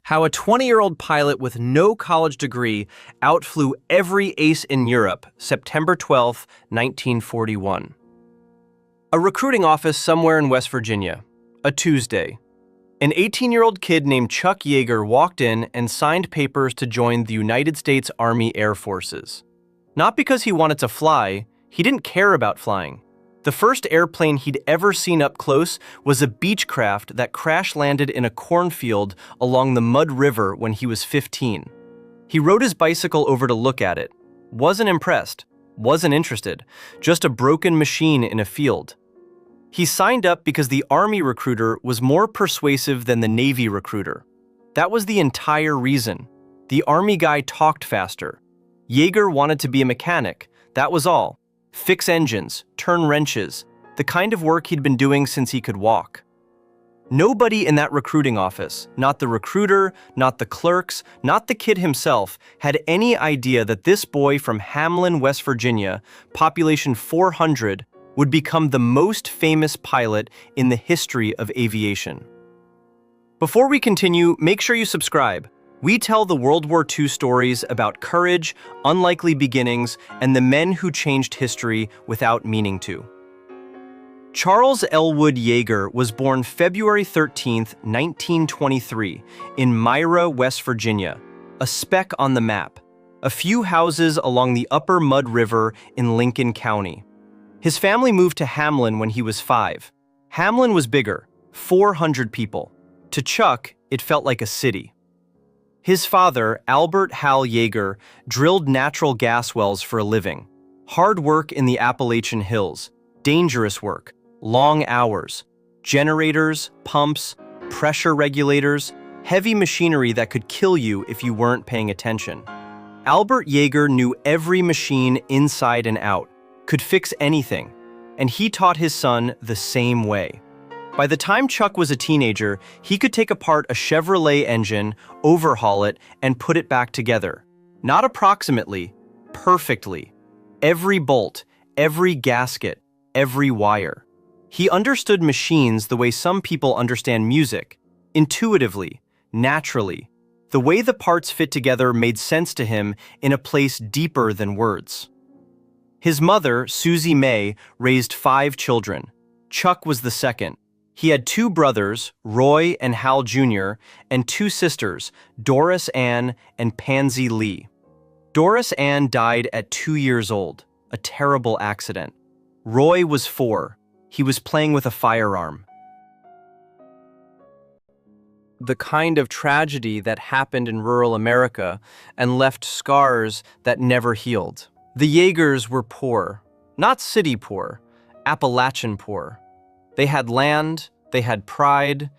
How a 20-year-old pilot with no college degree outflew every ace in Europe, September 12, 1941. A recruiting office somewhere in West Virginia. A Tuesday. An 18-year-old kid named Chuck Yeager walked in and signed papers to join the United States Army Air Forces. Not because he wanted to fly, he didn't care about flying. The first airplane he'd ever seen up close was a Beechcraft that crash-landed in a cornfield along the Mud River when he was 15. He rode his bicycle over to look at it. Wasn't impressed, wasn't interested, just a broken machine in a field. He signed up because the Army recruiter was more persuasive than the Navy recruiter. That was the entire reason. The Army guy talked faster. Yeager wanted to be a mechanic, that was all. Fix engines, turn wrenches, the kind of work he'd been doing since he could walk. Nobody in that recruiting office, not the recruiter, not the clerks, not the kid himself, had any idea that this boy from Hamlin, West Virginia, population 400, would become the most famous pilot in the history of aviation. Before we continue, make sure you subscribe. We tell the World War II stories about courage, unlikely beginnings, and the men who changed history without meaning to. Charles Elwood Yeager was born February 13, 1923, in Myra, West Virginia, a speck on the map, a few houses along the upper Mud River in Lincoln County. His family moved to Hamlin when he was 5. Hamlin was bigger, 400 people. To Chuck, it felt like a city. His father, Albert Hal Yeager, drilled natural gas wells for a living. Hard work in the Appalachian Hills, dangerous work, long hours, generators, pumps, pressure regulators, heavy machinery that could kill you if you weren't paying attention. Albert Yeager knew every machine inside and out, could fix anything, and he taught his son the same way. By the time Chuck was a teenager, he could take apart a Chevrolet engine, overhaul it, and put it back together. Not approximately, perfectly. Every bolt, every gasket, every wire. He understood machines the way some people understand music, intuitively, naturally. The way the parts fit together made sense to him in a place deeper than words. His mother, Susie May, raised 5 children. Chuck was the second. He had 2 brothers, Roy and Hal Jr., and 2 sisters, Doris Ann and Pansy Lee. Doris Ann died at 2 years old, a terrible accident. Roy was 4. He was playing with a firearm. The kind of tragedy that happened in rural America and left scars that never healed. The Yeagers were poor, not city poor, Appalachian poor. They had land, they had pride,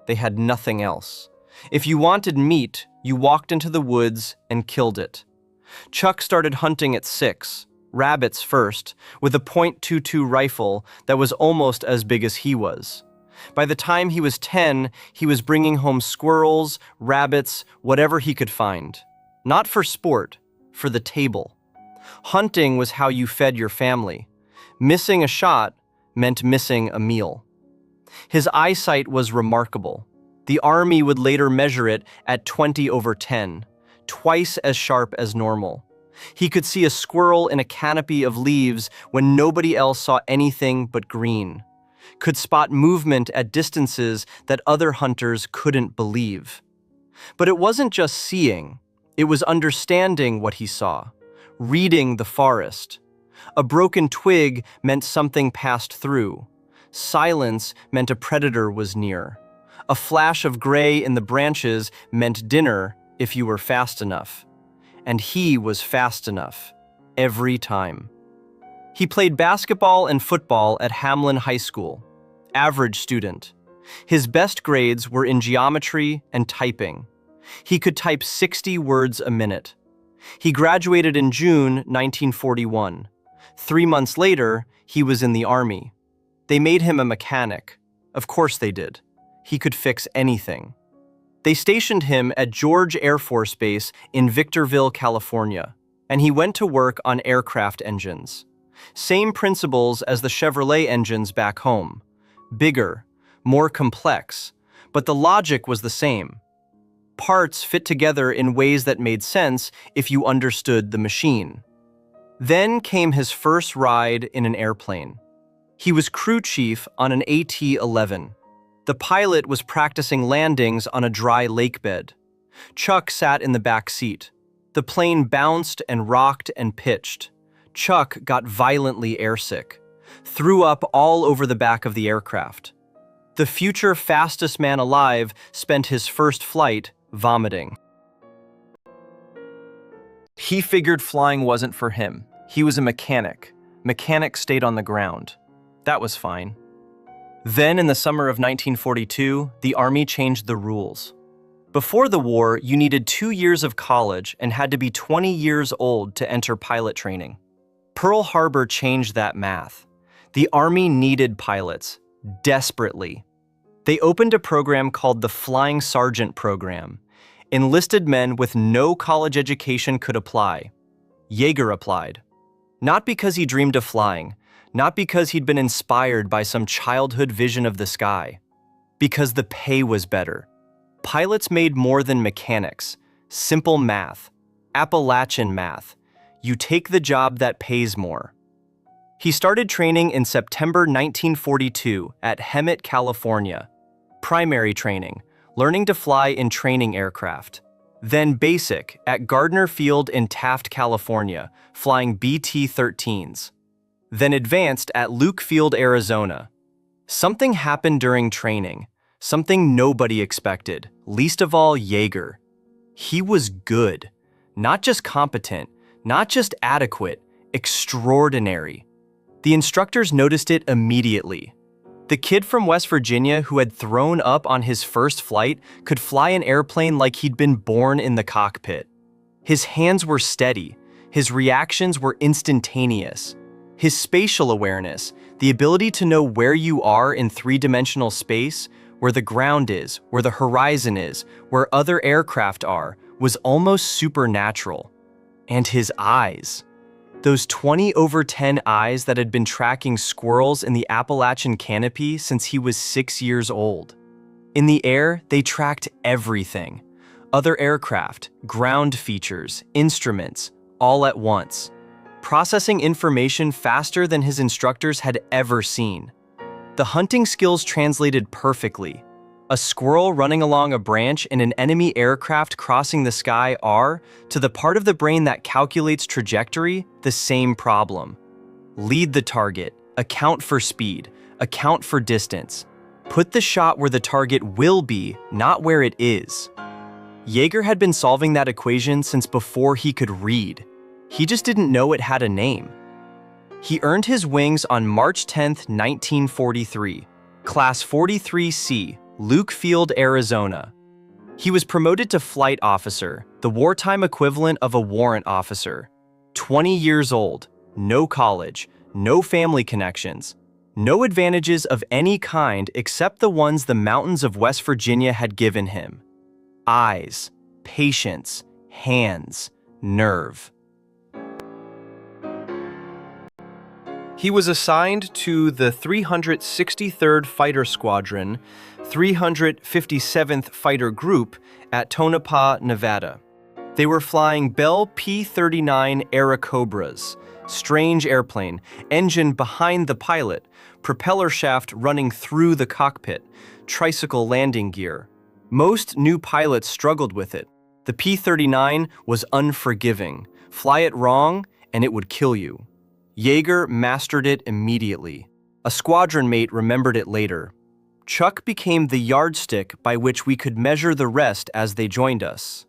they had nothing else. If you wanted meat, you walked into the woods and killed it. Chuck started hunting at 6, rabbits first, with a .22 rifle that was almost as big as he was. By the time he was 10, he was bringing home squirrels, rabbits, whatever he could find. Not for sport, for the table. Hunting was how you fed your family. Missing a shot meant missing a meal. His eyesight was remarkable. The Army would later measure it at 20/10, twice as sharp as normal. He could see a squirrel in a canopy of leaves when nobody else saw anything but green. Could spot movement at distances that other hunters couldn't believe. But it wasn't just seeing, it was understanding what he saw, reading the forest. A broken twig meant something passed through. Silence meant a predator was near. A flash of gray in the branches meant dinner if you were fast enough. And he was fast enough, every time. He played basketball and football at Hamlin High School. Average student. His best grades were in geometry and typing. He could type 60 words a minute. He graduated in June 1941. 3 months later, he was in the Army. They made him a mechanic. Of course they did. He could fix anything. They stationed him at George Air Force Base in Victorville, California, and he went to work on aircraft engines. Same principles as the Chevrolet engines back home. Bigger, more complex, but the logic was the same. Parts fit together in ways that made sense if you understood the machine. Then came his first ride in an airplane. He was crew chief on an AT-11. The pilot was practicing landings on a dry lake bed. Chuck sat in the back seat. The plane bounced and rocked and pitched. Chuck got violently airsick, threw up all over the back of the aircraft. The future fastest man alive spent his first flight vomiting. He figured flying wasn't for him. He was a mechanic. Mechanics stayed on the ground. That was fine. Then, in the summer of 1942, the Army changed the rules. Before the war, you needed 2 years of college and had to be 20 years old to enter pilot training. Pearl Harbor changed that math. The Army needed pilots, desperately. They opened a program called the Flying Sergeant Program. Enlisted men with no college education could apply. Yeager applied. Not because he dreamed of flying, not because he'd been inspired by some childhood vision of the sky, because the pay was better. Pilots made more than mechanics. Simple math. Appalachian math. You take the job that pays more. He started training in September 1942 at Hemet, California. Primary training, learning to fly in training aircraft. Then basic at Gardner Field in Taft, California, flying BT-13s. Then advanced at Luke Field, Arizona. Something happened during training. Something nobody expected, least of all Yeager. He was good. Not just competent, not just adequate, extraordinary. The instructors noticed it immediately. The kid from West Virginia who had thrown up on his first flight could fly an airplane like he'd been born in the cockpit. His hands were steady. His reactions were instantaneous. His spatial awareness, the ability to know where you are in three-dimensional space, where the ground is, where the horizon is, where other aircraft are, was almost supernatural. And his eyes. Those 20/10 eyes that had been tracking squirrels in the Appalachian canopy since he was 6 years old. In the air, they tracked everything. Other aircraft, ground features, instruments, all at once. Processing information faster than his instructors had ever seen. The hunting skills translated perfectly. A squirrel running along a branch in an enemy aircraft crossing the sky are, to the part of the brain that calculates trajectory, the same problem. Lead the target, account for speed, account for distance. Put the shot where the target will be, not where it is. Yeager had been solving that equation since before he could read. He just didn't know it had a name. He earned his wings on March 10, 1943, Class 43C, Luke Field, Arizona. He was promoted to flight officer, the wartime equivalent of a warrant officer. 20 years old, no college, no family connections, no advantages of any kind except the ones the mountains of West Virginia had given him. Eyes, patience, hands, nerve. He was assigned to the 363rd Fighter Squadron, 357th Fighter Group at Tonopah, Nevada. They were flying Bell P-39 Airacobras, strange airplane, engine behind the pilot, propeller shaft running through the cockpit, tricycle landing gear. Most new pilots struggled with it. The P-39 was unforgiving. Fly it wrong, and it would kill you. Yeager mastered it immediately. A squadron mate remembered it later. Chuck became the yardstick by which we could measure the rest as they joined us.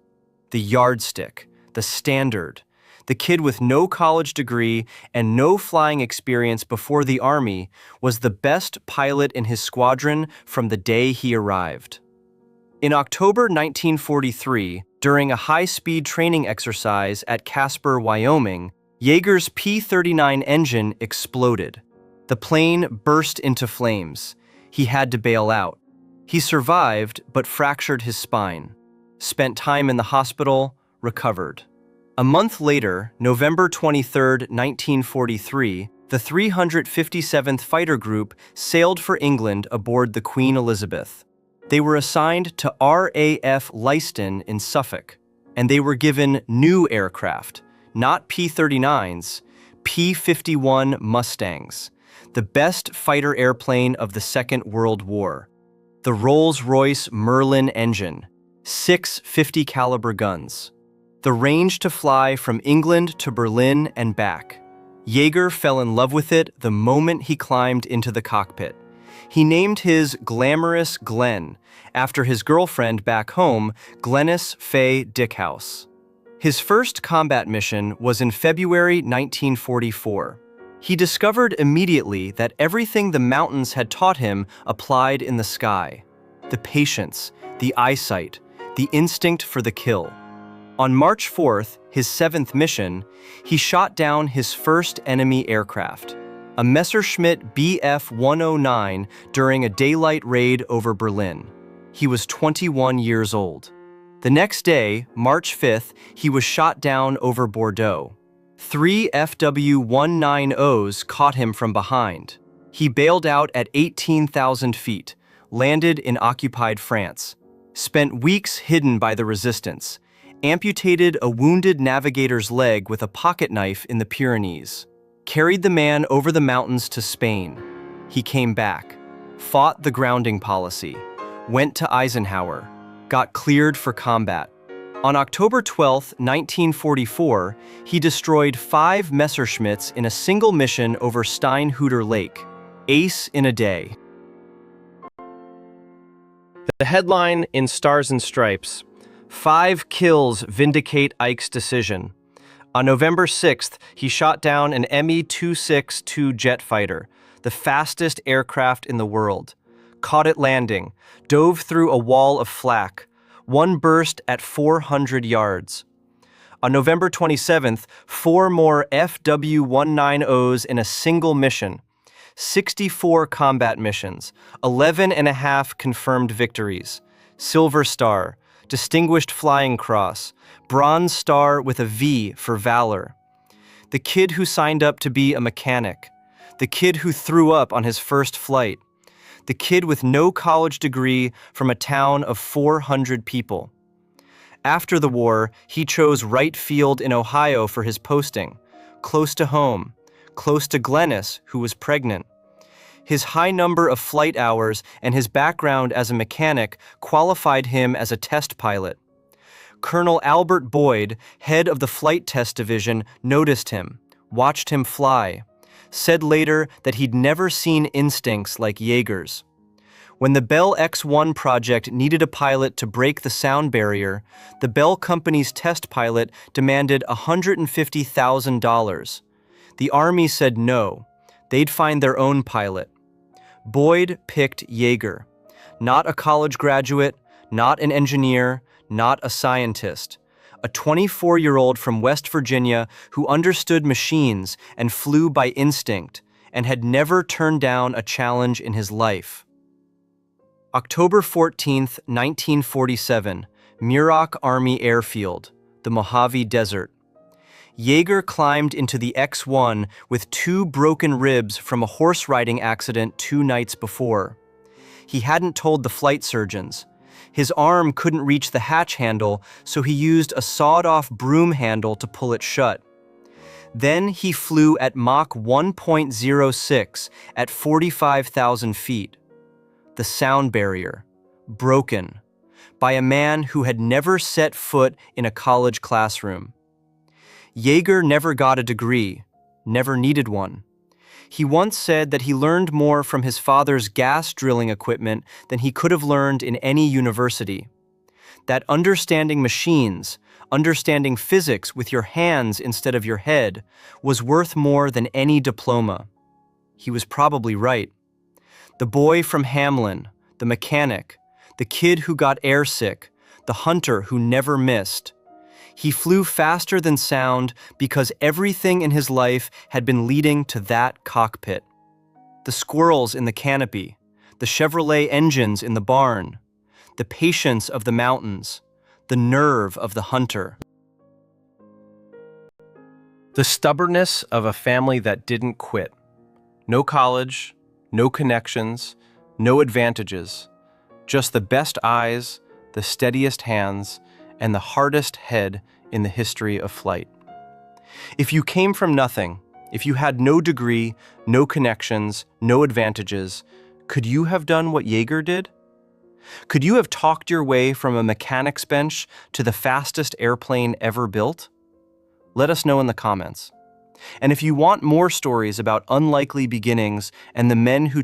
The yardstick, the standard. The kid with no college degree and no flying experience before the Army was the best pilot in his squadron from the day he arrived. In October 1943, during a high-speed training exercise at Casper, Wyoming, Yeager's P-39 engine exploded. The plane burst into flames. He had to bail out. He survived, but fractured his spine. Spent time in the hospital, recovered. A month later, November 23, 1943, the 357th Fighter Group sailed for England aboard the Queen Elizabeth. They were assigned to RAF Leiston in Suffolk, and they were given new aircraft, not P-39s, P-51 Mustangs, the best fighter airplane of the Second World War. The Rolls-Royce Merlin engine, 6 50 caliber guns. The range to fly from England to Berlin and back. Yeager fell in love with it the moment he climbed into the cockpit. He named his glamorous Glenn after his girlfriend back home, Glenys Faye Dickhouse. His first combat mission was in February 1944. He discovered immediately that everything the mountains had taught him applied in the sky. The patience, the eyesight, the instinct for the kill. On March 4th, his 7th mission, he shot down his first enemy aircraft, a Messerschmitt Bf-109 during a daylight raid over Berlin. He was 21 years old. The next day, March 5th, he was shot down over Bordeaux. 3 FW-190s caught him from behind. He bailed out at 18,000 feet, landed in occupied France, spent weeks hidden by the resistance, amputated a wounded navigator's leg with a pocket knife in the Pyrenees, carried the man over the mountains to Spain. He came back, fought the grounding policy, went to Eisenhower, got cleared for combat. On October 12, 1944, he destroyed 5 Messerschmitts in a single mission over Steinhuder Lake. Ace in a day. The headline in Stars and Stripes: 5 kills vindicate Ike's decision. On November 6th, he shot down an Me-262 jet fighter, the fastest aircraft in the world. Caught it landing, dove through a wall of flak. One burst at 400 yards. On November 27th, 4 more FW-190s in a single mission. 64 combat missions, 11.5 confirmed victories. Silver Star, Distinguished Flying Cross, Bronze Star with a V for valor. The kid who signed up to be a mechanic. The kid who threw up on his first flight. The kid with no college degree from a town of 400 people. After the war, he chose Wright Field in Ohio for his posting, close to home, close to Glenys, who was pregnant. His high number of flight hours and his background as a mechanic qualified him as a test pilot. Colonel Albert Boyd, head of the Flight Test Division, noticed him, watched him fly, said later that he'd never seen instincts like Yeager's. When the Bell X-1 project needed a pilot to break the sound barrier, the Bell Company's test pilot demanded $150,000. The Army said no, they'd find their own pilot. Boyd picked Yeager, not a college graduate, not an engineer, not a scientist. A 24-year-old from West Virginia who understood machines and flew by instinct and had never turned down a challenge in his life. October 14, 1947, Muroc Army Airfield, the Mojave Desert. Yeager climbed into the X-1 with 2 broken ribs from a horse riding accident 2 nights before. He hadn't told the flight surgeons. His arm couldn't reach the hatch handle, so he used a sawed-off broom handle to pull it shut. Then he flew at Mach 1.06 at 45,000 feet. The sound barrier, broken, by a man who had never set foot in a college classroom. Yeager never got a degree, never needed one. He once said that he learned more from his father's gas drilling equipment than he could have learned in any university. That understanding machines, understanding physics with your hands instead of your head, was worth more than any diploma. He was probably right. The boy from Hamlin, the mechanic, the kid who got airsick, the hunter who never missed. He flew faster than sound because everything in his life had been leading to that cockpit. The squirrels in the canopy, the Chevrolet engines in the barn, the patience of the mountains, the nerve of the hunter. The stubbornness of a family that didn't quit. No college, no connections, no advantages, Just the best eyes, the steadiest hands, and the hardest head in the history of flight. If you came from nothing, if you had no degree, no connections, no advantages, could you have done what Yeager did? Could you have talked your way from a mechanic's bench to the fastest airplane ever built? Let us know in the comments. And if you want more stories about unlikely beginnings and the men who